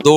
2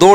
2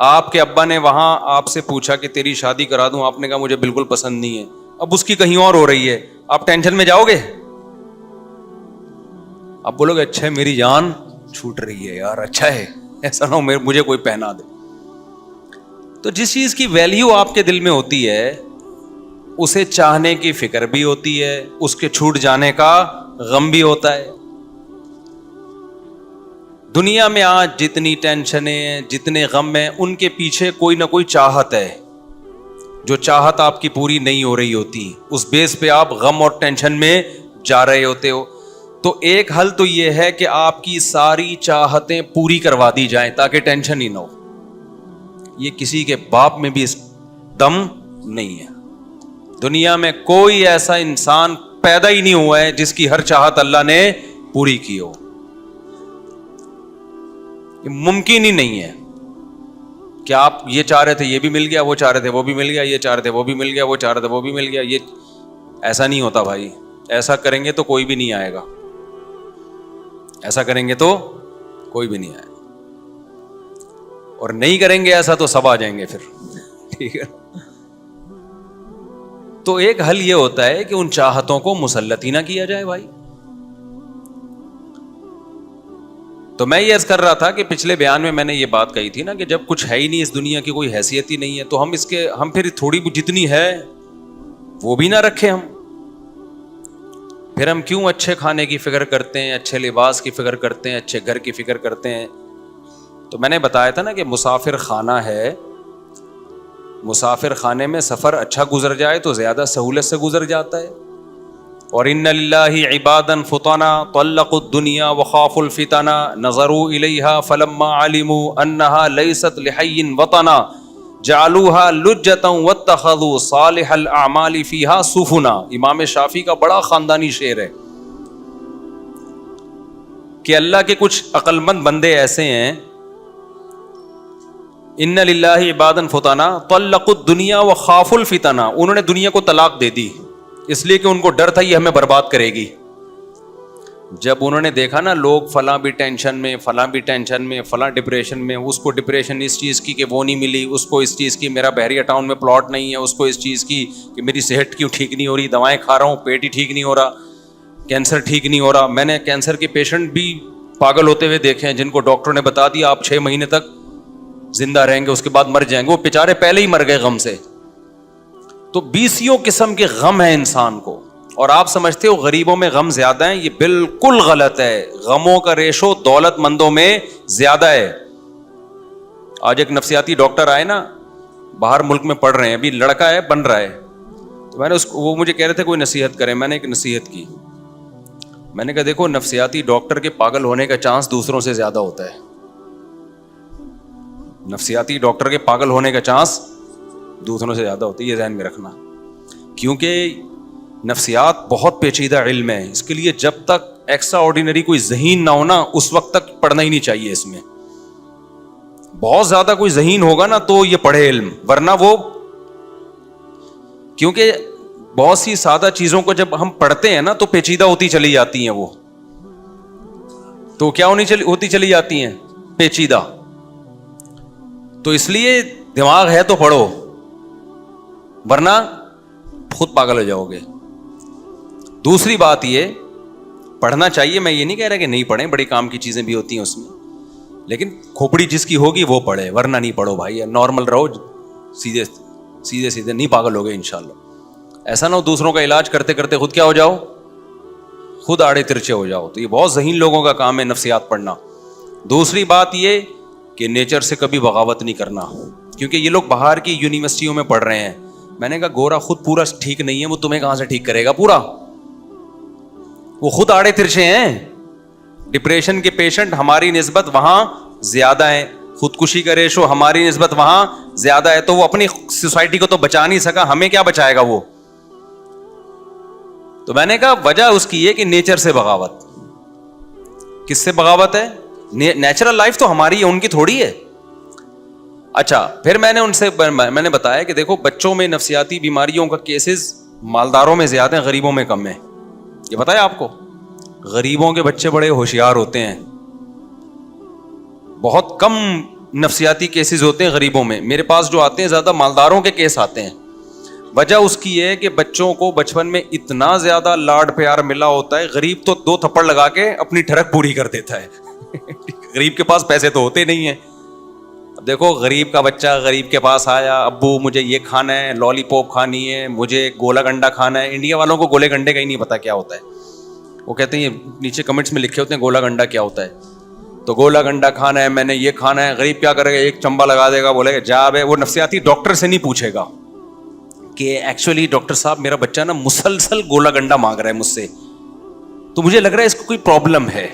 آپ کے ابا نے وہاں آپ سے پوچھا کہ تیری شادی کرا دوں, آپ نے کہا مجھے بالکل پسند نہیں ہے, اب اس کی کہیں اور ہو رہی ہے, آپ ٹینشن میں جاؤ گے؟ اب بولو گے اچھا ہے میری جان چھوٹ رہی ہے یار, اچھا ہے, ایسا نہ ہو مجھے کوئی پہنا دے. تو جس چیز کی ویلیو آپ کے دل میں ہوتی ہے اسے چاہنے کی فکر بھی ہوتی ہے, اس کے چھوٹ جانے کا غم بھی ہوتا ہے. دنیا میں آج جتنی ٹینشنیں, جتنے غم ہیں, ان کے پیچھے کوئی نہ کوئی چاہت ہے. جو چاہت آپ کی پوری نہیں ہو رہی ہوتی, اس بیس پہ آپ غم اور ٹینشن میں جا رہے ہوتے ہو. تو ایک حل تو یہ ہے کہ آپ کی ساری چاہتیں پوری کروا دی جائیں تاکہ ٹینشن ہی نہ ہو. یہ کسی کے باپ میں بھی دم نہیں ہے. دنیا میں کوئی ایسا انسان پیدا ہی نہیں ہوا ہے جس کی ہر چاہت اللہ نے پوری کی ہو. یہ ممکن ہی نہیں ہے کہ آپ یہ چاہ رہے تھے یہ بھی مل گیا, وہ چاہ رہے تھے وہ بھی مل گیا, یہ چاہ رہے تھے وہ بھی مل گیا, وہ چاہ رہے تھے وہ بھی مل گیا. یہ ایسا نہیں ہوتا بھائی. ایسا کریں گے تو کوئی بھی نہیں آئے گا, ایسا کریں گے تو کوئی بھی نہیں آئے گا, اور نہیں کریں گے ایسا تو سب آ جائیں گے پھر. ٹھیک ہے, تو ایک حل یہ ہوتا ہے کہ ان چاہتوں کو مسلط ہی نہ کیا جائے بھائی. تو میں یہ عرض کر رہا تھا کہ پچھلے بیان میں نے یہ بات کہی تھی نا کہ جب کچھ ہے ہی نہیں, اس دنیا کی کوئی حیثیت ہی نہیں ہے, تو ہم پھر تھوڑی جتنی ہے وہ بھی نہ رکھیں ہم. پھر ہم کیوں اچھے کھانے کی فکر کرتے ہیں, اچھے لباس کی فکر کرتے ہیں, اچھے گھر کی فکر کرتے ہیں. تو میں نے بتایا تھا نا کہ مسافر خانہ ہے, مسافر خانے میں سفر اچھا گزر جائے تو زیادہ سہولت سے گزر جاتا ہے. اور ان للہ عبادا فطنا طلقوا الدنیا وخافوا الفتنا نظروا الیہا فلما علموا انہا لیست لحی وطنا جعلوها لجتا واتخذوا صالح الاعمال فیہا سفنا. امام شافعی کا بڑا خاندانی شعر ہے کہ اللہ کے کچھ عقل مند بندے ایسے ہیں, ان للہ عبادا فطنا طلقوا الدنیا وخافوا الفتنا, انہوں نے دنیا کو طلاق دے دی اس لیے کہ ان کو ڈر تھا یہ ہمیں برباد کرے گی. جب انہوں نے دیکھا نا لوگ فلاں بھی ٹینشن میں, فلاں بھی ٹینشن میں, فلاں ڈپریشن میں, اس کو ڈپریشن اس چیز کی کہ وہ نہیں ملی, اس کو اس چیز کی میرا بحریہ ٹاؤن میں پلاٹ نہیں ہے, اس کو اس چیز کی کہ میری صحت کیوں ٹھیک نہیں ہو رہی, دوائیں کھا رہا ہوں پیٹ ہی ٹھیک نہیں ہو رہا, کینسر ٹھیک نہیں ہو رہا. میں نے کینسر کے پیشنٹ بھی پاگل ہوتے ہوئے دیکھے ہیں جن کو ڈاکٹر نے بتا دیا آپ 6 مہینے تک زندہ رہیں گے, اس کے بعد مر جائیں گے. وہ بیچارے پہلے ہی مر گئے غم سے. تو 20 قسم کے غم ہیں انسان کو, اور آپ سمجھتے ہو غریبوں میں غم زیادہ ہیں, یہ بالکل غلط ہے. غموں کا ریشو دولت مندوں میں زیادہ ہے. آج ایک نفسیاتی ڈاکٹر آئے نا, باہر ملک میں پڑھ رہے ہیں, ابھی لڑکا ہے بن رہا ہے, تو میں نے وہ مجھے کہہ رہے تھے کوئی نصیحت کریں, میں نے ایک نصیحت کی. میں نے کہا دیکھو نفسیاتی ڈاکٹر کے پاگل ہونے کا چانس دوسروں سے زیادہ ہوتا ہے. نفسیاتی ڈاکٹر کے پاگل ہونے کا چانس دوسروں سے زیادہ ہوتا ہے, یہ ذہن میں رکھنا. کیونکہ نفسیات بہت پیچیدہ علم ہے, اس کے لیے جب تک ایکسٹرا آرڈینری کوئی ذہین نہ ہونا اس وقت تک پڑھنا ہی نہیں چاہیے. اس میں بہت زیادہ کوئی ذہین ہوگا نا تو یہ پڑھے علم, ورنہ وہ, کیونکہ بہت سی سادہ چیزوں کو جب ہم پڑھتے ہیں نا تو پیچیدہ ہوتی چلی جاتی ہیں. وہ تو کیا ہوتی چلی جاتی ہیں, پیچیدہ. تو اس لیے دماغ ہے تو پڑھو, ورنہ خود پاگل ہو جاؤ گے. دوسری بات یہ, پڑھنا چاہیے, میں یہ نہیں کہہ رہا کہ نہیں پڑھیں, بڑی کام کی چیزیں بھی ہوتی ہیں اس میں, لیکن کھوپڑی جس کی ہوگی وہ پڑھے, ورنہ نہیں پڑھو بھائی. نارمل رہو, سیدھے نہیں پاگل ہو گئے انشاءاللہ. ایسا نہ ہو دوسروں کا علاج کرتے کرتے خود کیا ہو جاؤ, خود آڑے ترچے ہو جاؤ. تو یہ بہت ذہین لوگوں کا کام ہے نفسیات پڑھنا. دوسری بات یہ کہ نیچر سے کبھی بغاوت نہیں کرنا, کیونکہ یہ لوگ باہر کی یونیورسٹیوں میں پڑھ رہے ہیں. میں نے کہا گورا خود پورا ٹھیک نہیں ہے, وہ تمہیں کہاں سے ٹھیک کرے گا پورا, وہ خود آڑے ترچے ہیں. ڈپریشن کے پیشنٹ ہماری نسبت وہاں زیادہ ہیں, خودکشی کا ریشو ہماری نسبت وہاں زیادہ ہے. تو وہ اپنی سوسائٹی کو تو بچا نہیں سکا, ہمیں کیا بچائے گا وہ. تو میں نے کہا وجہ اس کی یہ کہ نیچر سے بغاوت. کس سے بغاوت ہے؟ نیچرل لائف تو ہماری ہے, ان کی تھوڑی ہے. اچھا, پھر میں نے بتایا کہ دیکھو بچوں میں نفسیاتی بیماریوں کا کیسز مالداروں میں زیادہ ہیں, غریبوں میں کم ہے. یہ بتایا آپ کو, غریبوں کے بچے بڑے ہوشیار ہوتے ہیں, بہت کم نفسیاتی کیسز ہوتے ہیں غریبوں میں. میرے پاس جو آتے ہیں زیادہ مالداروں کے کیس آتے ہیں. وجہ اس کی ہے کہ بچوں کو بچپن میں اتنا زیادہ لاڈ پیار ملا ہوتا ہے, غریب تو 2 تھپڑ لگا کے اپنی ٹھڑک پوری کر دیتا ہے. غریب کے پاس پیسے تو ہوتے نہیں ہیں. اب دیکھو غریب کا بچہ غریب کے پاس آیا, ابو مجھے یہ کھانا ہے, لالی پاپ کھانی ہے, مجھے گولا گنڈا کھانا ہے. انڈیا والوں کو گولے گنڈے کا ہی نہیں پتا کیا ہوتا ہے. وہ کہتے ہیں, نیچے کمنٹس میں لکھے ہوتے ہیں گولا گنڈا کیا ہوتا ہے, تو گولا گنڈا کھانا ہے, میں نے یہ کھانا ہے. غریب کیا کرے گا, ایک چمبا لگا دے گا, بولے گا جا بے. وہ نفسیاتی ڈاکٹر سے نہیں پوچھے گا کہ ایکچولی ڈاکٹر صاحب میرا بچہ نا مسلسل گولا گنڈا مانگ رہا ہے مجھ سے, تو مجھے لگ رہا ہے اس کو کوئی پرابلم ہے.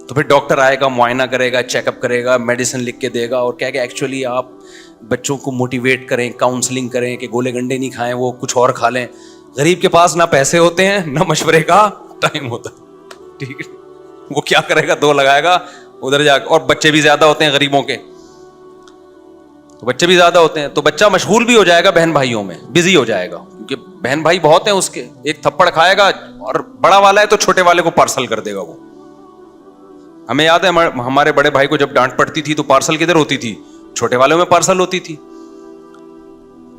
تو پھر ڈاکٹر آئے گا, معائنہ کرے گا, چیک اپ کرے گا, میڈیسن لکھ کے دے گا اور کہے گا ایکچولی آپ بچوں کو موٹیویٹ کریں, کاؤنسلنگ کریں کہ گولے گنڈے نہیں کھائیں, وہ کچھ اور کھا لیں. غریب کے پاس نہ پیسے ہوتے ہیں نہ مشورے کا ٹائم ہوتا ہے. ٹھیک ہے, وہ کیا کرے گا, 2 لگائے گا ادھر جا کے. اور بچے بھی زیادہ ہوتے ہیں غریبوں کے, تو بچے بھی زیادہ ہوتے ہیں, تو بچہ مشغول بھی ہو جائے گا بہن بھائیوں میں, بزی ہو جائے گا, کیونکہ بہن بھائی بہت ہیں اس کے. ایک تھپڑ کھائے گا اور بڑا والا ہے تو چھوٹے والے کو پارسل کر دے گا. وہ ہمیں یاد ہے ہمارے بڑے بھائی کو جب ڈانٹ پڑتی تھی تو پارسل کدھر ہوتی تھی, چھوٹے والوں میں پارسل ہوتی تھی.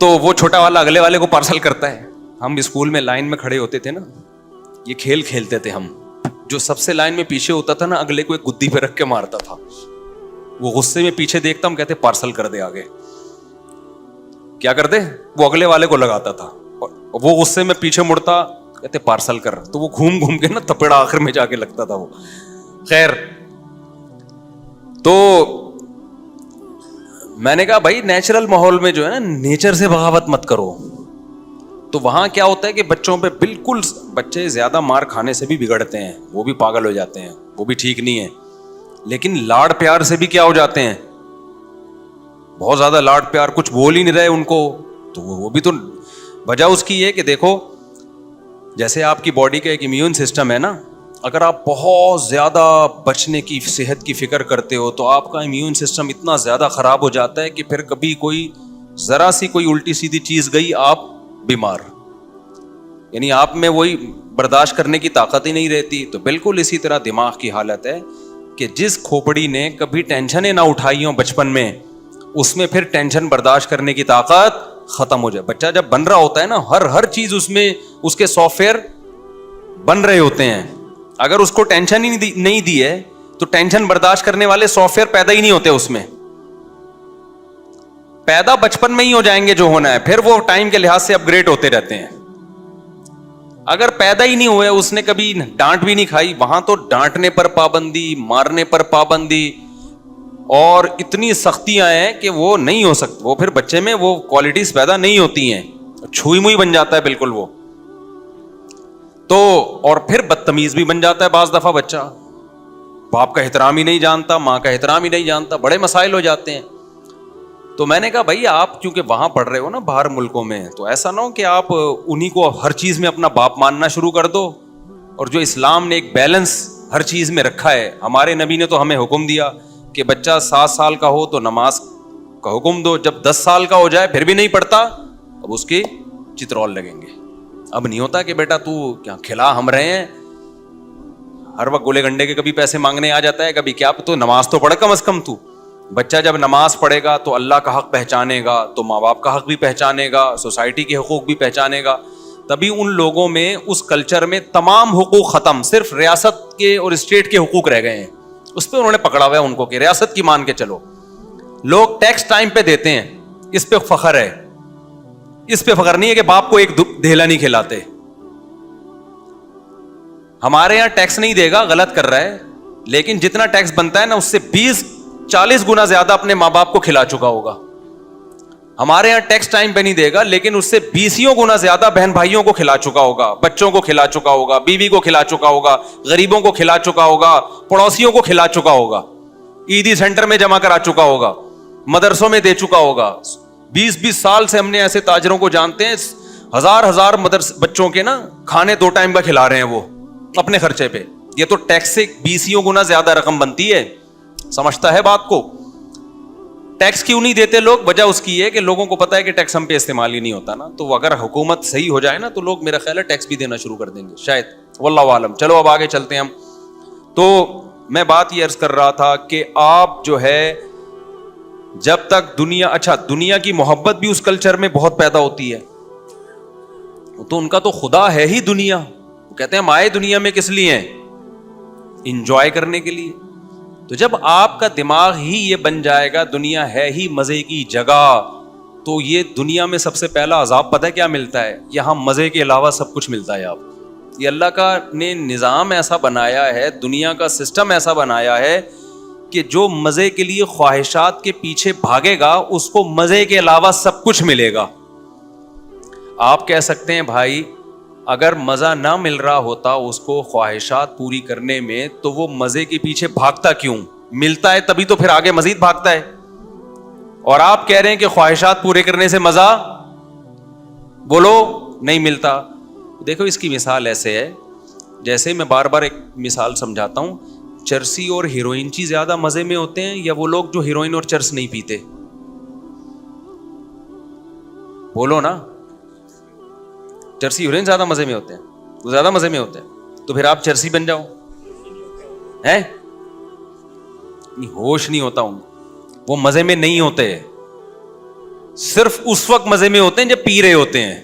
تو وہ چھوٹا والا اگلے والے کو پارسل کرتا ہے. ہم اسکول میں لائن میں کھڑے ہوتے تھے نا, یہ کھیل کھیلتے تھے ہم. جو سب سے لائن میں پیچھے ہوتا تھا نا, اگلے کو ایک گدی پہ رکھ کے مارتا تھا. وہ غصے میں پیچھے دیکھتا, ہم کہتے پارسل کر دے آگے. کیا کر دے, وہ اگلے والے کو لگاتا تھا, وہ غصے میں پیچھے مڑتا, کہتے پارسل کر. تو وہ گھوم گھوم کے نا تپڑا آخر میں جا کے لگتا تھا وہ. خیر, تو میں نے کہا بھائی نیچرل ماحول میں جو ہے نا نیچر سے بغاوت مت کرو. تو وہاں کیا ہوتا ہے کہ بچوں پہ بالکل, بچے زیادہ مار کھانے سے بھی بگڑتے ہیں, وہ بھی پاگل ہو جاتے ہیں, وہ بھی ٹھیک نہیں ہے. لیکن لاڈ پیار سے بھی کیا ہو جاتے ہیں, بہت زیادہ لاڈ پیار, کچھ بول ہی نہیں رہے ان کو, تو وہ بھی تو وجہ اس کی ہے کہ دیکھو جیسے آپ کی باڈی کا ایک امیون سسٹم ہے نا, اگر آپ بہت زیادہ بچنے کی صحت کی فکر کرتے ہو تو آپ کا امیون سسٹم اتنا زیادہ خراب ہو جاتا ہے کہ پھر کبھی کوئی ذرا سی کوئی الٹی سیدھی چیز گئی آپ بیمار, یعنی آپ میں وہی برداشت کرنے کی طاقت ہی نہیں رہتی. تو بالکل اسی طرح دماغ کی حالت ہے کہ جس کھوپڑی نے کبھی ٹینشنیں نہ اٹھائی ہوں بچپن میں, اس میں پھر ٹینشن برداشت کرنے کی طاقت ختم ہو جائے. بچہ جب بن رہا ہوتا ہے نا, ہر چیز اس میں اس کے سافٹ ویئر بن رہے ہوتے ہیں. اگر اس کو ٹینشن ہی نہیں دی ہے تو ٹینشن برداشت کرنے والے سافٹ ویئر پیدا ہی نہیں ہوتے اس میں. پیدا بچپن میں ہی ہو جائیں گے جو ہونا ہے, پھر وہ ٹائم کے لحاظ سے اپ گریڈ ہوتے رہتے ہیں. اگر پیدا ہی نہیں ہوئے, اس نے کبھی ڈانٹ بھی نہیں کھائی, وہاں تو ڈانٹنے پر پابندی, مارنے پر پابندی, اور اتنی سختیاں ہیں کہ وہ نہیں ہو سکتی. وہ پھر بچے میں وہ کوالٹیز پیدا نہیں ہوتی ہیں, چھوئی موئی بن جاتا ہے بالکل وہ. تو اور پھر بدتمیز بھی بن جاتا ہے بعض دفعہ بچہ, باپ کا احترام ہی نہیں جانتا, ماں کا احترام ہی نہیں جانتا, بڑے مسائل ہو جاتے ہیں. تو میں نے کہا بھائی آپ کیونکہ وہاں پڑھ رہے ہو نا باہر ملکوں میں, تو ایسا نہ ہو کہ آپ انہی کو ہر چیز میں اپنا باپ ماننا شروع کر دو. اور جو اسلام نے ایک بیلنس ہر چیز میں رکھا ہے, ہمارے نبی نے تو ہمیں حکم دیا کہ بچہ 7 سال کا ہو تو نماز کا حکم دو, جب 10 سال کا ہو جائے پھر بھی نہیں پڑھتا, اب اس کی چترول لگیں گے. اب نہیں ہوتا کہ بیٹا تو کیا کھلا ہم رہے ہیں, ہر وقت گولے گنڈے کے کبھی پیسے مانگنے آ جاتا ہے, کبھی کیا, تو نماز تو پڑھ کم از کم. تو بچہ جب نماز پڑھے گا تو اللہ کا حق پہچانے گا, تو ماں باپ کا حق بھی پہچانے گا, سوسائٹی کے حقوق بھی پہچانے گا. تبھی ان لوگوں میں اس کلچر میں تمام حقوق ختم, صرف ریاست کے اور اسٹیٹ کے حقوق رہ گئے ہیں. اس پہ انہوں نے پکڑا ہوا ہے ان کو کہ ریاست کی مان کے چلو. لوگ ٹیکس ٹائم پہ دیتے ہیں, اس پہ فخر ہے. اس پہ فخر نہیں ہے کہ باپ کو ایک دھیلا نہیں کھلاتے. ہمارے یہاں ٹیکس نہیں دے گا, غلط کر رہا ہے, لیکن جتنا ٹیکس بنتا ہے نا اس سے 20-40 گنا زیادہ اپنے ماں باپ کو کھلا چکا ہوگا. ہمارے یہاں ٹیکس ٹائم پہ نہیں دے گا, لیکن اس سے 20 گنا زیادہ بہن بھائیوں کو کھلا چکا ہوگا, بچوں کو کھلا چکا ہوگا, بیوی کو کھلا چکا ہوگا, غریبوں کو کھلا چکا ہوگا, پڑوسیوں کو کھلا چکا ہوگا, عیدی سینٹر میں جمع کرا چکا ہوگا, مدرسوں میں دے چکا ہوگا. 20 سال سے ہم نے ایسے تاجروں کو جانتے ہیں, ہزار بچوں کے نا کھانے 2 ٹائم کا کھلا رہے ہیں وہ اپنے خرچے پہ. یہ تو ٹیکس سے 20 گنا زیادہ رقم بنتی ہے. سمجھتا ہے بات کو؟ ٹیکس کیوں نہیں دیتے لوگ؟ وجہ اس کی ہے کہ لوگوں کو پتا ہے کہ ٹیکس ہم پہ استعمال ہی نہیں ہوتا نا, تو اگر حکومت صحیح ہو جائے نا تو لوگ میرا خیال ہے ٹیکس بھی دینا شروع کر دیں گے شاید, واللہ عالم. چلو اب آگے چلتے ہیں ہم. تو میں بات یہ عرض کر رہا تھا کہ آپ جو ہے جب تک دنیا, اچھا دنیا کی محبت بھی اس کلچر میں بہت پیدا ہوتی ہے, تو ان کا تو خدا ہے ہی دنیا. وہ کہتے ہیں ہم آئے دنیا میں کس لیے ہیں؟ انجوائے کرنے کے لیے. تو جب آپ کا دماغ ہی یہ بن جائے گا دنیا ہے ہی مزے کی جگہ, تو یہ دنیا میں سب سے پہلا عذاب پتہ ہے کیا ملتا ہے؟ یہاں مزے کے علاوہ سب کچھ ملتا ہے. آپ یہ اللہ کا نے نظام ایسا بنایا ہے, دنیا کا سسٹم ایسا بنایا ہے کہ جو مزے کے لیے خواہشات کے پیچھے بھاگے گا اس کو مزے کے علاوہ سب کچھ ملے گا. آپ کہہ سکتے ہیں بھائی اگر مزہ نہ مل رہا ہوتا اس کو خواہشات پوری کرنے میں تو وہ مزے کے پیچھے بھاگتا کیوں؟ ملتا ہے تبھی تو پھر آگے مزید بھاگتا ہے. اور آپ کہہ رہے ہیں کہ خواہشات پورے کرنے سے مزہ بولو نہیں ملتا. دیکھو اس کی مثال ایسے ہے, جیسے میں بار بار ایک مثال سمجھاتا ہوں, چرسی اور ہیروئنچی زیادہ مزے میں ہوتے ہیں یا وہ لوگ جو ہیروئن اور چرس نہیں پیتے؟ بولو نا. چرسی ہیروئن زیادہ مزے میں ہوتے ہیں, وہ زیادہ مزے میں ہوتے ہیں, تو پھر آپ چرسی بن جاؤ. ہیں ہوش نہیں ہوتا ان کو, وہ مزے میں نہیں ہوتے, صرف اس وقت مزے میں ہوتے ہیں جب پی رہے ہوتے ہیں.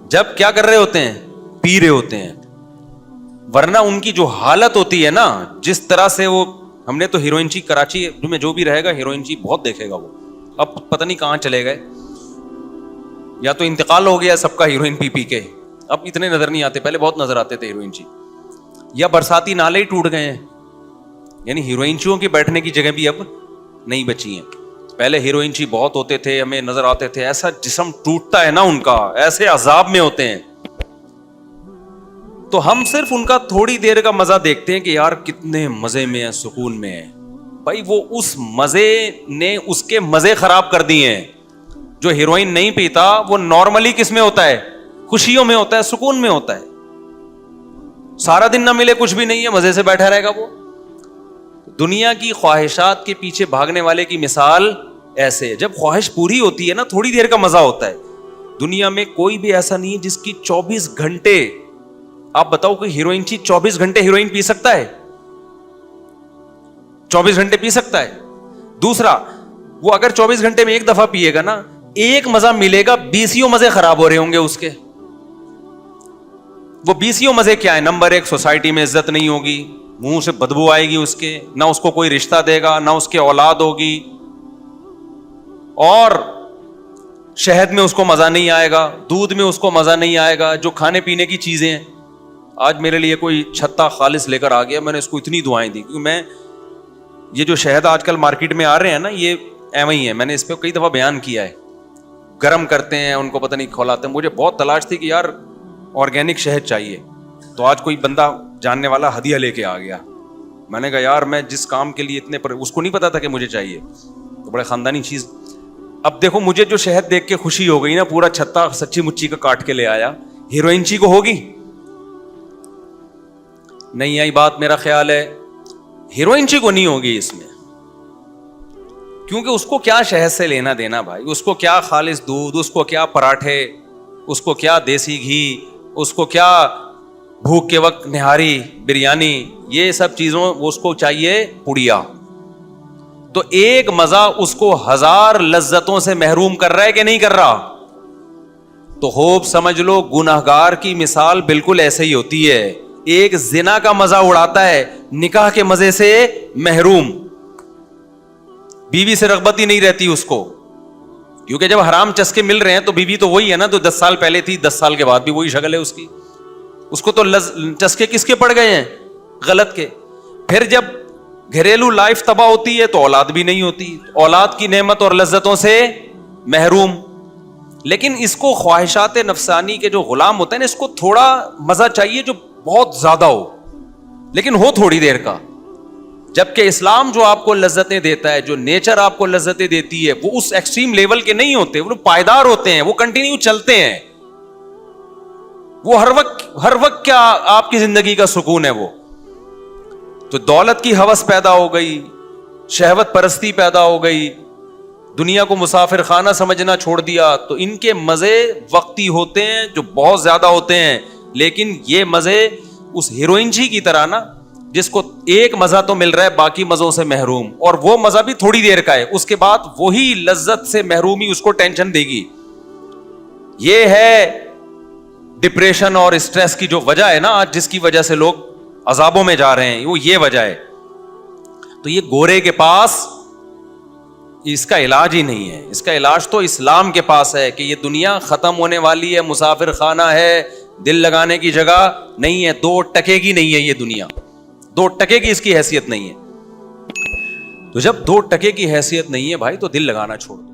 جب کیا کر رہے ہوتے ہیں؟ پی رہے ہوتے ہیں. ورنہ ان کی جو حالت ہوتی ہے نا, جس طرح سے وہ, ہم نے تو ہیروئنچی کراچی میں جو بھی رہے گا ہیروئنچی بہت دیکھے گا, وہ اب پتہ نہیں کہاں چلے گئے, یا تو انتقال ہو گیا سب کا ہیروئن پی پی کے, اب اتنے نظر نہیں آتے, پہلے بہت نظر آتے تھے ہیروئنچی, یا برساتی نالے ہی ٹوٹ گئے ہیں, یعنی ہیروئنچیوں کے بیٹھنے کی جگہ بھی اب نہیں بچی ہیں. پہلے ہیروئنچی بہت ہوتے تھے, ہمیں نظر آتے تھے, ایسا جسم ٹوٹتا ہے نا ان کا, ایسے عذاب میں ہوتے ہیں. تو ہم صرف ان کا تھوڑی دیر کا مزہ دیکھتے ہیں کہ یار کتنے مزے میں ہیں, سکون میں ہیں. بھائی وہ اس مزے نے اس کے مزے خراب کر دیے ہیں. جو ہیروئن نہیں پیتا وہ نارملی کس میں ہوتا ہے؟ خوشیوں میں ہوتا ہے, سکون میں ہوتا ہے. سارا دن نہ ملے کچھ بھی نہیں ہے, مزے سے بیٹھا رہے گا وہ. دنیا کی خواہشات کے پیچھے بھاگنے والے کی مثال ایسے ہے. جب خواہش پوری ہوتی ہے نا تھوڑی دیر کا مزہ ہوتا ہے. دنیا میں کوئی بھی ایسا نہیں ہے جس کی 24 گھنٹے, آپ بتاؤ کہ ہیروئنچی 24 گھنٹے ہیروئن پی سکتا ہے؟ 24 گھنٹے پی سکتا ہے؟ دوسرا, وہ اگر 24 گھنٹے میں ایک دفعہ پیے گا نا, ایک مزہ ملے گا, 20 مزے خراب ہو رہے ہوں گے اس کے. وہ 20 مزے کیا ہے؟ نمبر 1, سوسائٹی میں عزت نہیں ہوگی, منہ سے بدبو آئے گی اس کے, نہ اس کو کوئی رشتہ دے گا, نہ اس کے اولاد ہوگی, اور شہد میں اس کو مزہ نہیں آئے گا, دودھ میں اس کو مزہ نہیں آئے گا, جو کھانے پینے کی چیزیں ہیں. آج میرے لیے کوئی چھتا خالص لے کر آ گیا, میں نے اس کو اتنی دعائیں دی, کیونکہ میں یہ جو شہد آج کل مارکیٹ میں آ رہے ہیں نا, یہ ایویں ہی ہے, میں نے اس پہ کئی دفعہ بیان کیا ہے. گرم کرتے ہیں ان کو, پتہ نہیں کھولاتے ہیں. مجھے بہت تلاش تھی کہ یار آرگینک شہد چاہیے, تو آج کوئی بندہ جاننے والا ہدیہ لے کے آ گیا. میں نے کہا یار میں جس کام کے لیے اتنے اس کو نہیں پتا تھا کہ مجھے چاہیے, تو بڑے خاندانی چیز. اب دیکھو مجھے جو شہد دیکھ کے خوشی ہو گئی نا, پورا چھتا سچی مچی کا کاٹ کے لے آیا. ہیروئنچی کو ہوگی نہیں آئی بات, میرا خیال ہے ہیروئنچی کو نہیں ہوگی اس میں, کیونکہ اس کو کیا شہد سے لینا دینا بھائی, اس کو کیا خالص دودھ, اس کو کیا پراٹھے, اس کو کیا دیسی گھی, اس کو کیا بھوک کے وقت نہاری بریانی, یہ سب چیزوں اس کو چاہیے پڑیا. تو ایک مزہ اس کو 1000 لذتوں سے محروم کر رہا ہے کہ نہیں کر رہا؟ تو خوب سمجھ لو گناہگار کی مثال بالکل ایسے ہی ہوتی ہے. ایک زنا کا مزہ اڑاتا ہے, نکاح کے مزے سے محروم, بیوی سے رغبت ہی نہیں رہتی اس کو, کیونکہ جب حرام چسکے مل رہے ہیں تو بیوی تو وہی ہے نا, تو 10 سال پہلے تھی, 10 سال کے بعد بھی وہی شکل ہے اس کی. اس کو تو چسکے کس کے پڑ گئے ہیں؟ غلط کے. پھر جب گھریلو لائف تباہ ہوتی ہے تو اولاد بھی نہیں ہوتی, اولاد کی نعمت اور لذتوں سے محروم. لیکن اس کو خواہشات نفسانی کے جو غلام ہوتے ہیں نا, اس کو تھوڑا مزہ چاہیے جو بہت زیادہ ہو, لیکن ہو تھوڑی دیر کا. جبکہ اسلام جو آپ کو لذتیں دیتا ہے, جو نیچر آپ کو لذتیں دیتی ہے, وہ اس ایکسٹریم لیول کے نہیں ہوتے, وہ پائیدار ہوتے ہیں, وہ کنٹینیو چلتے ہیں, وہ ہر وقت کیا آپ کی زندگی کا سکون ہے وہ. تو دولت کی ہوس پیدا ہو گئی, شہوت پرستی پیدا ہو گئی, دنیا کو مسافر خانہ سمجھنا چھوڑ دیا, تو ان کے مزے وقتی ہوتے ہیں جو بہت زیادہ ہوتے ہیں. لیکن یہ مزے اس ہیروئنچی کی طرح نا جس کو ایک مزہ تو مل رہا ہے باقی مزوں سے محروم, اور وہ مزہ بھی تھوڑی دیر کا ہے, اس کے بعد وہی لذت سے محرومی اس کو ٹینشن دے گی. یہ ہے ڈپریشن اور اسٹریس کی جو وجہ ہے نا آج, جس کی وجہ سے لوگ عذابوں میں جا رہے ہیں, وہ یہ وجہ ہے. تو یہ گورے کے پاس اس کا علاج ہی نہیں ہے. اس کا علاج تو اسلام کے پاس ہے کہ یہ دنیا ختم ہونے والی ہے, مسافر خانہ ہے, دل لگانے کی جگہ نہیں ہے, 2 ٹکے کی نہیں ہے یہ دنیا, 2 ٹکے کی اس کی حیثیت نہیں ہے. تو جب 2 ٹکے کی حیثیت نہیں ہے بھائی, تو دل لگانا چھوڑ دو.